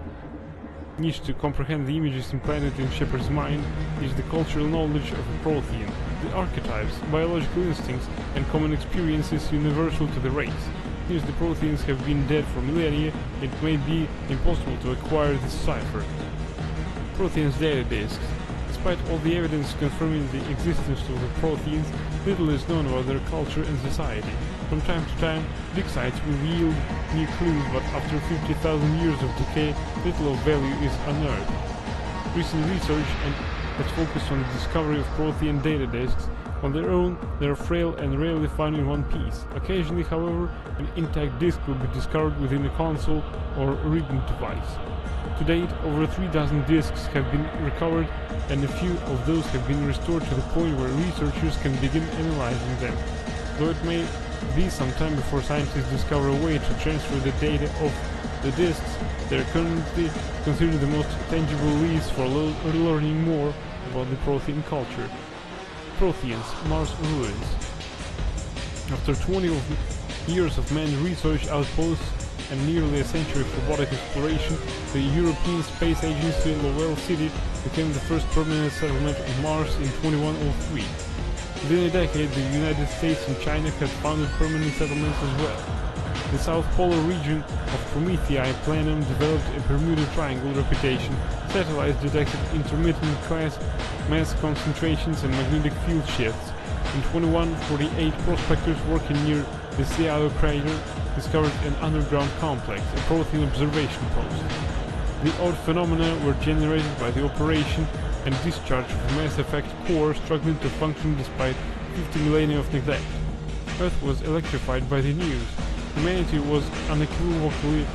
the images implanted in Shepard's mind is the cultural knowledge of a Prothean, the archetypes, biological instincts, and common experiences universal to the race. Since the Protheans have been dead for millennia, it may be impossible to acquire this cipher. Protheans' data disks. Despite all the evidence confirming the existence of the Protheans, little is known about their culture and society. From time to time, dig sites will yield new clues, but after 50,000 years of decay, little of value is unearthed. Recent research has focused on the discovery of Prothean data disks. On their own, they are frail and rarely found in one piece. Occasionally, however, an intact disk will be discovered within a console or reading device. To date, over 3,000 disks have been recovered, and a few of those have been restored to the point where researchers can begin analyzing them. Though it may be some time before scientists discover a way to transfer the data of the disks, they are currently considered the most tangible leads for learning more about the Prothean culture. Protheans, Mars ruins. After 20 years of manned research outposts and nearly a century of robotic exploration, the European Space Agency Lowell City became the first permanent settlement on Mars in 2103. Within a decade, the United States and China had founded permanent settlements as well. The South Polar region of Prometheus Planum developed a Bermuda Triangle reputation. Satellites detected intermittent mass concentrations and magnetic field shifts. In 2148, prospectors working near the Seattle crater discovered an underground complex, a Prothean observation post. The odd phenomena were generated by the operation and discharge of a Mass Effect core struggling to function despite 50 millennia of neglect. Earth was electrified by the news. Humanity was unequivocally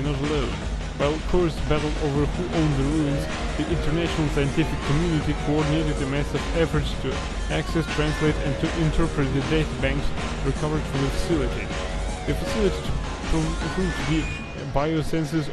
not alone. While cores battled over who owned the ruins, the international scientific community coordinated a massive efforts to access, translate, and to interpret the databanks recovered from the facility. The facility proved to be a biosciences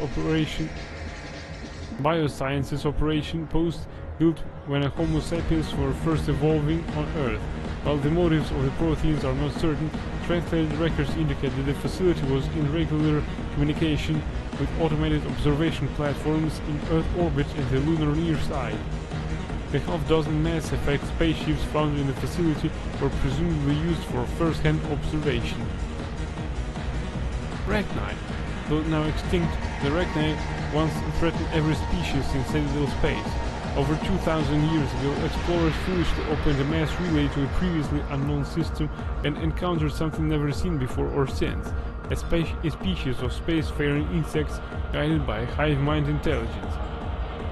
operation post built when a Homo sapiens were first evolving on Earth. While the motives of the Protheans are not certain, translated records indicate that the facility was in regular communication with automated observation platforms in Earth orbit and the lunar near side. The half-dozen Mass Effect spaceships found in the facility were presumably used for first-hand observation. Rachni. Though now extinct, the Rachni once threatened every species in celestial space. Over 2,000 years ago, explorers foolishly opened a mass relay to a previously unknown system and encountered something never seen before or since, a species of spacefaring insects guided by a hive-mind intelligence.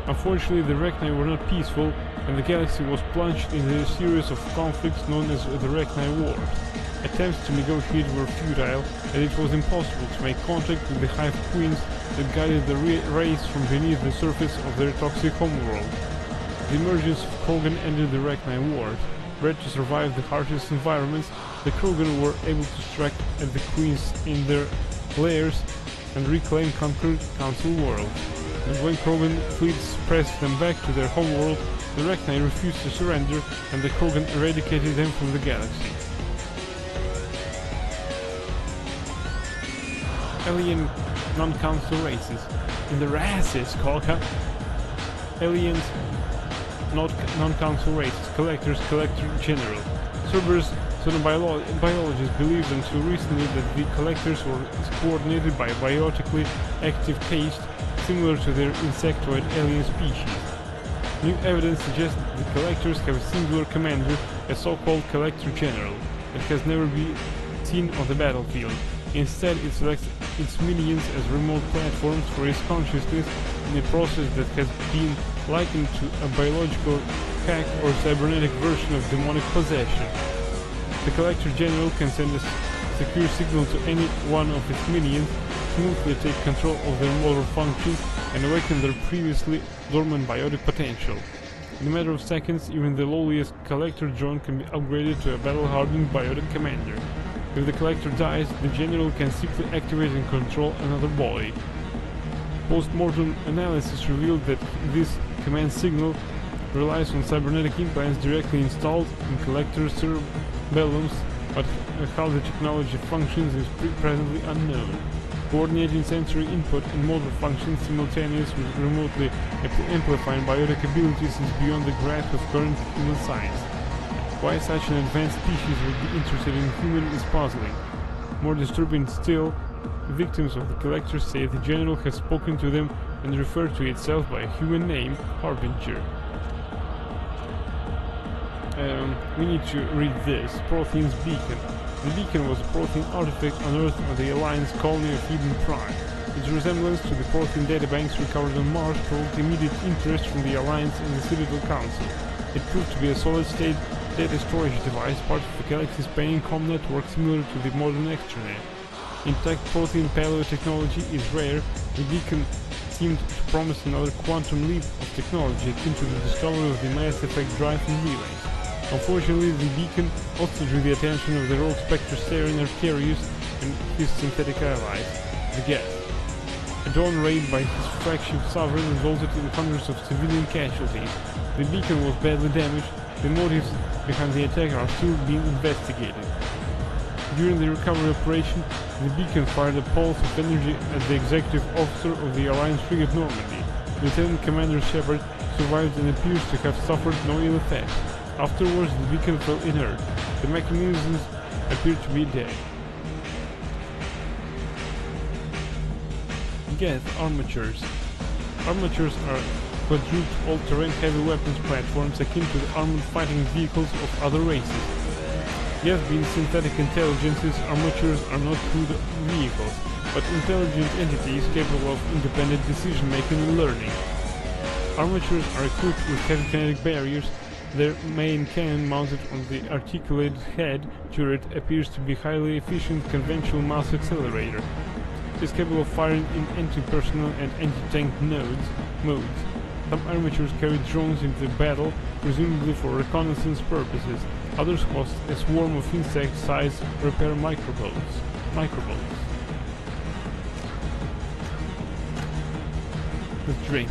Unfortunately, the Rachni were not peaceful, and the galaxy was plunged in a series of conflicts known as the Rachni Wars. Attempts to negotiate were futile, and it was impossible to make contact with the Hive Queens that guided the race from beneath the surface of their toxic homeworld. The emergence of Krogan ended the Rachni Wars. Bred to survive the harshest environments, the Krogan were able to strike at the Queens in their lairs and reclaim conquered Council worlds. And when Krogan fleets pressed them back to their homeworld, the Rachni refused to surrender, and the Krogan eradicated them from the galaxy. Alien non-council races. In the races, Kolka. Aliens, non-council races, collector general. Cerberus biologists believed until recently that the collectors were coordinated by a biotically active caste similar to their insectoid alien species. New evidence suggests that the collectors have a singular commander, a so-called collector general, that has never been seen on the battlefield. Instead, it selects its minions as remote platforms for its consciousness in a process that has been likened to a biological hack or cybernetic version of demonic possession. The Collector General can send a secure signal to any one of its minions, smoothly take control of their motor functions, and awaken their previously dormant biotic potential. In a matter of seconds, even the lowliest Collector drone can be upgraded to a battle-hardened biotic commander. If the Collector dies, the General can simply activate and control another body. Post-mortem analysis revealed that this command signal relies on cybernetic implants directly installed in Collector cerebellums, but how the technology functions is presently unknown. Coordinating sensory input and motor functions simultaneously with remotely amplifying biotic abilities is beyond the grasp of current human science. Why such an advanced species would be interested in human is puzzling. More disturbing still, victims of the Collectors say the General has spoken to them and referred to itself by a human name, Harbinger. We need to read this. Prothean's Beacon. The beacon was a Prothean artifact unearthed on the Alliance colony of Eden Prime. Its resemblance to the Prothean databanks recovered on Mars provoked immediate interest from the Alliance and the Citadel Council. It proved to be a solid-state data storage device, part of the galaxy-spanning comm network similar to the modern extranet. Intact Prothean paleotechnology is rare. The beacon seemed to promise another quantum leap of technology akin to the discovery of the Mass Effect drive and relays. Unfortunately, the beacon also drew the attention of the rogue Spectre Saren Arcarius and his synthetic allies, the Geth. A dawn raid by his flagship Sovereign resulted in hundreds of civilian casualties. The beacon was badly damaged. The motives behind the attack are still being investigated. During the recovery operation, the beacon fired a pulse of energy at the executive officer of the Alliance frigate Normandy. Lieutenant Commander Shepard survived and appears to have suffered no ill effects. Afterwards, the beacon fell inert. The mechanisms appeared to be dead. Geth armatures. Armatures are quadruped all-terrain heavy weapons platforms akin to the armored fighting vehicles of other races. Geth being synthetic intelligences, armatures are not crewed vehicles, but intelligent entities capable of independent decision-making and learning. Armatures are equipped with heavy kinetic barriers. Their main cannon, mounted on the articulated head turret, appears to be highly efficient conventional mass accelerator. It is capable of firing in anti-personnel and anti-tank modes. Some armatures carry drones into battle, presumably for reconnaissance purposes. Others host a swarm of insect-sized repair microbots. Let's drink.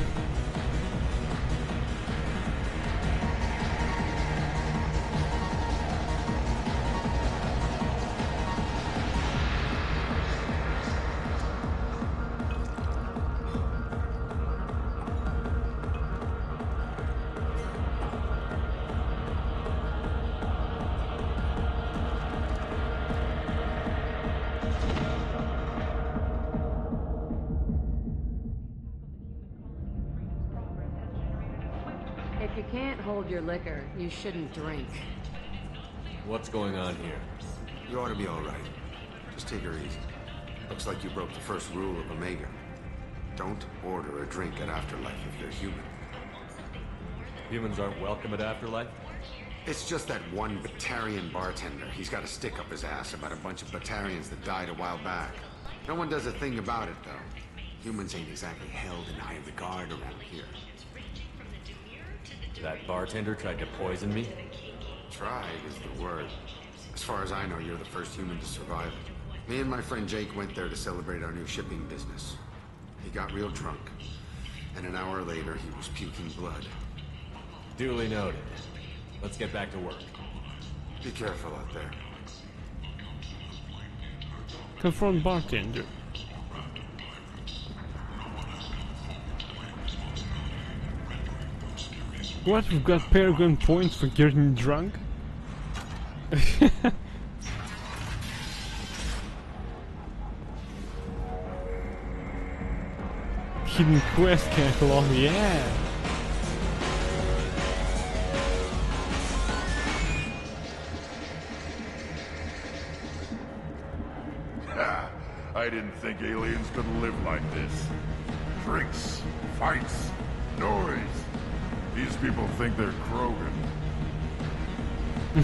If you can't hold your liquor, you shouldn't drink. What's going on here? You ought to be all right. Just take her easy. Looks like you broke the first rule of Omega. Don't order a drink at Afterlife if you're human. Humans aren't welcome at Afterlife? It's just that one Batarian bartender. He's got a stick up his ass about a bunch of Batarians that died a while back. No one does a thing about it, though. Humans ain't exactly held in high regard around here. That bartender tried to poison me? Tried is the word. As far as I know, you're the first human to survive it. Me and my friend Jake went there to celebrate our new shipping business. He got real drunk, and an hour later he was puking blood. Duly noted. Let's get back to work. Be careful out there. Confront bartender. What? We've got Paragon points for getting drunk? Hidden quest catalog, yeah! I didn't think aliens could live like this. Drinks, fights, noise. These people think they're Krogan. Do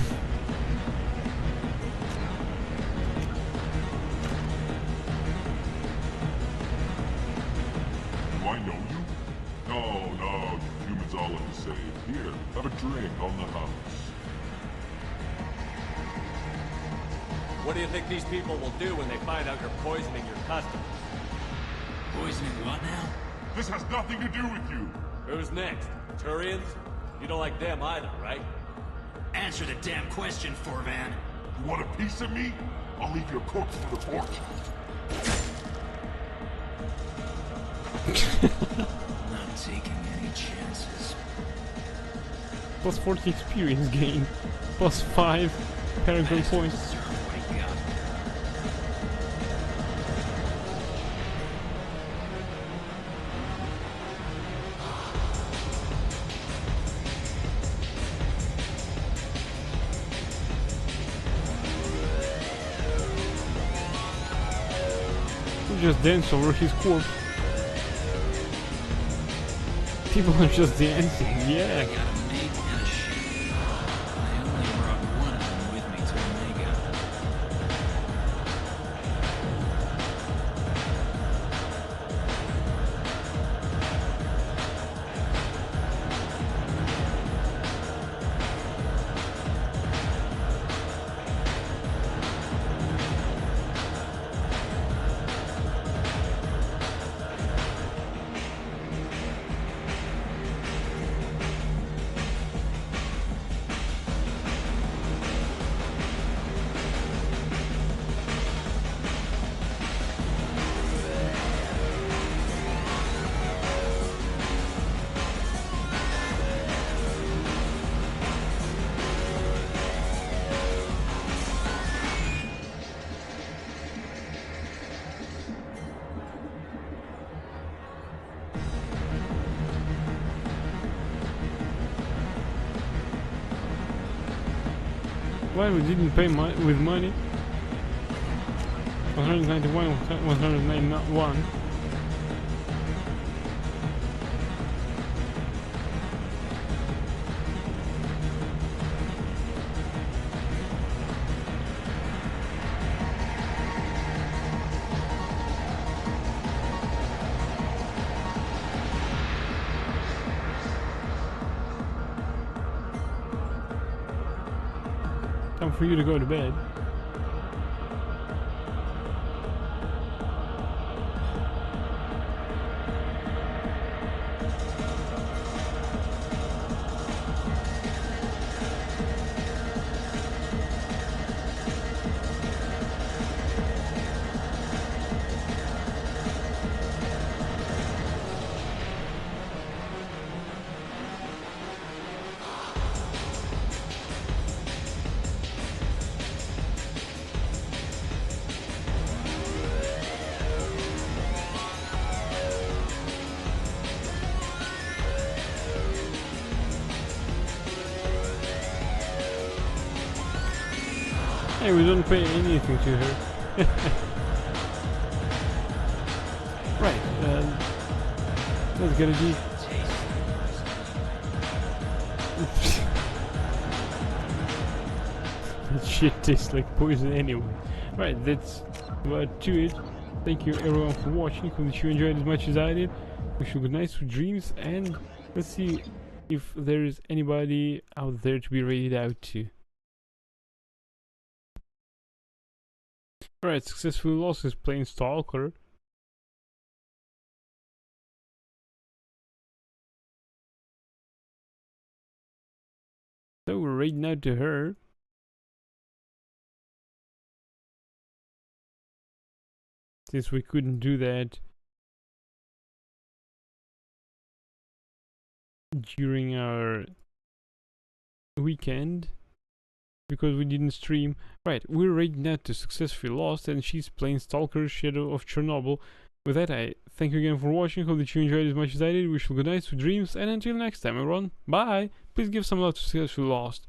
I know you? No, humans all look the same. Here, have a drink on the house. What do you think these people will do when they find out you're poisoning your customers? Poisoning what now? This has nothing to do with you. Who's next? Turians? You don't like them either, right? Answer the damn question, Forvan. You want a piece of me? I'll leave your corpse for the porch. Not taking any chances. Plus 40 experience gain. Plus 5 Paragon points. Just dance over his corpse. People are just dancing, yeah. Why we didn't pay with money? 191, 191. Time for you to go to bed. Hey, we don't pay anything to her. Right, let's get a G. That shit tastes like poison anyway. Right, that's about to it. Thank you everyone for watching. Hope you enjoyed as much as I did. Wish you good nights, sweet dreams, and let's see if there is anybody out there to be raided out to. Alright, successfully lost is playing Stalker. So we're raiding out to her. Since we couldn't do that during our weekend because we didn't stream. Right, we're raiding out to successfully lost, and she's playing Stalker Shadow of Chernobyl. With that, I thank you again for watching. Hope that you enjoyed as much as I did. Wish you good night, sweet dreams, and until next time, everyone. Bye. Please give some love to Successfully Lost.